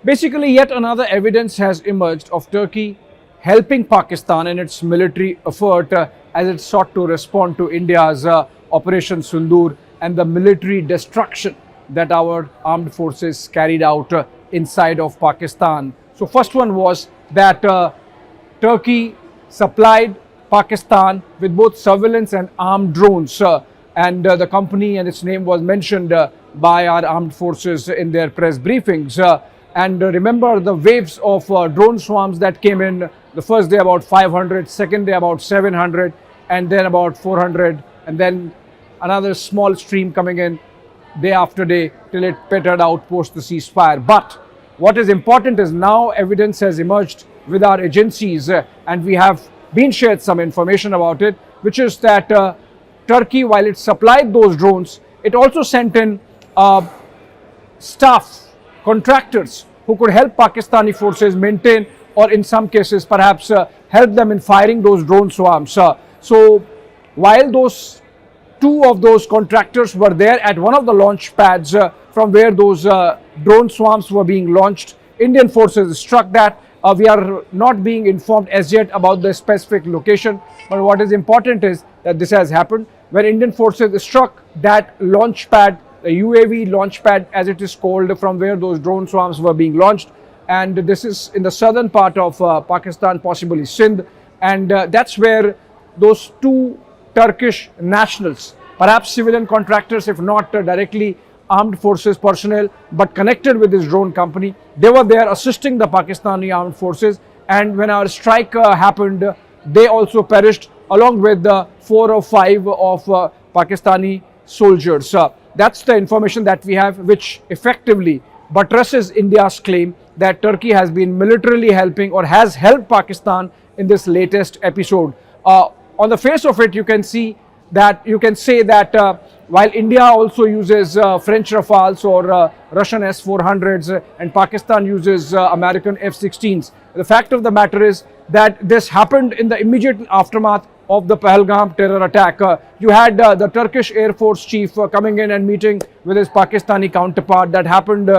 Basically, yet another evidence has emerged of Turkey helping Pakistan in its military effort as it sought to respond to India's Operation Sindoor and the military destruction that our armed forces carried out inside of Pakistan. So first one was that Turkey supplied Pakistan with both surveillance and armed drones, and the company and its name was mentioned by our armed forces in their press briefings. And remember the waves of drone swarms that came in. The first day about 500, second day about 700, and then about 400, and then another small stream coming in day after day till it petered out post the ceasefire. But what is important is now evidence has emerged with our agencies, and we have been shared some information about it, which is that Turkey, while it supplied those drones, it also sent in staff, contractors who could help Pakistani forces maintain, or in some cases perhaps help them in firing those drone swarms. So while those two of those contractors were there at one of the launch pads from where those drone swarms were being launched, Indian forces struck that. We are not being informed as yet about the specific location, but what is important is that this has happened when Indian forces struck that launch pad, the UAV launch pad as it is called, from where those drone swarms were being launched. And this is in the southern part of Pakistan, possibly Sindh, and that's where those two Turkish nationals, perhaps civilian contractors, if not directly armed forces personnel, but connected with this drone company, they were there assisting the Pakistani armed forces. And when our strike happened, they also perished along with the 4 or 5 of Pakistani soldiers. That's the information that we have, which effectively buttresses India's claim that Turkey has been militarily helping or has helped Pakistan in this latest episode. On the face of it, you can say that while India also uses French Rafales or Russian S-400s and Pakistan uses American F-16s, the fact of the matter is that this happened in the immediate aftermath of the Pahalgam terror attack. You had the Turkish Air Force chief coming in and meeting with his Pakistani counterpart. That happened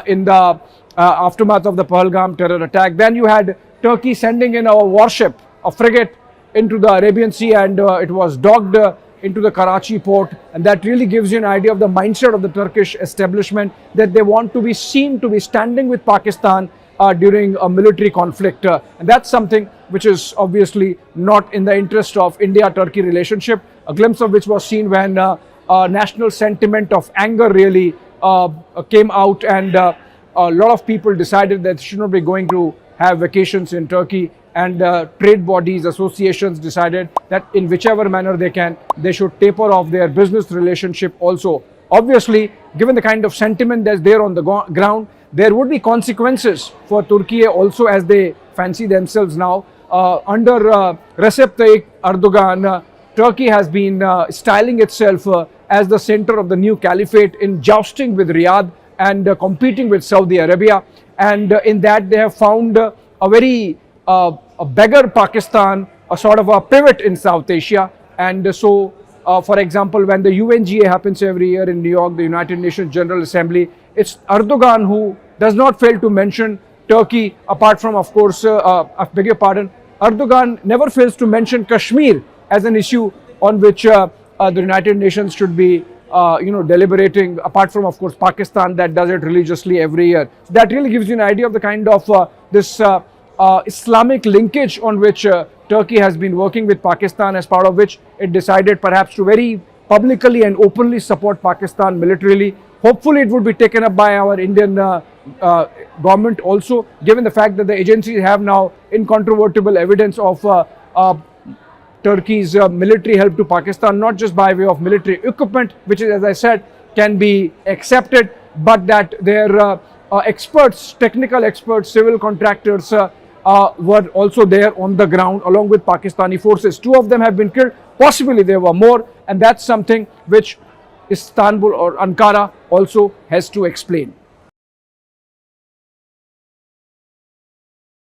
in the aftermath of the Pahalgam terror attack. Then you had Turkey sending in a warship, a frigate, into the Arabian Sea, and it was docked into the Karachi port. And that really gives you an idea of the mindset of the Turkish establishment, that they want to be seen to be standing with Pakistan during a military conflict. And that's something which is obviously not in the interest of India-Turkey relationship, a glimpse of which was seen when national sentiment of anger really came out, and a lot of people decided that they should not be going to have vacations in Turkey, and trade bodies, associations decided that in whichever manner they can, they should taper off their business relationship also. Obviously, given the kind of sentiment that's there on the ground, there would be consequences for Turkey also, as they fancy themselves now. Under Recep Tayyip Erdogan, Turkey has been styling itself as the center of the new caliphate, in jousting with Riyadh and competing with Saudi Arabia. And in that, they have found a very a beggar Pakistan, a sort of a pivot in South Asia. And so, for example, when the UNGA happens every year in New York, the United Nations General Assembly, it's Erdogan who does not fail to mention Turkey, apart from, of course, I beg your pardon, Erdogan never fails to mention Kashmir as an issue on which the United Nations should be deliberating, apart from, of course, Pakistan that does it religiously every year. So that really gives you an idea of the kind of this Islamic linkage on which Turkey has been working with Pakistan, as part of which it decided perhaps to very publicly and openly support Pakistan militarily. Hopefully it would be taken up by our Indian government also, given the fact that the agencies have now incontrovertible evidence of Turkey's military help to Pakistan, not just by way of military equipment, which is, as I said, can be accepted, but that their experts, technical experts, civil contractors were also there on the ground along with Pakistani forces. 2 of them have been killed, possibly there were more, and that's something which Istanbul or Ankara also has to explain.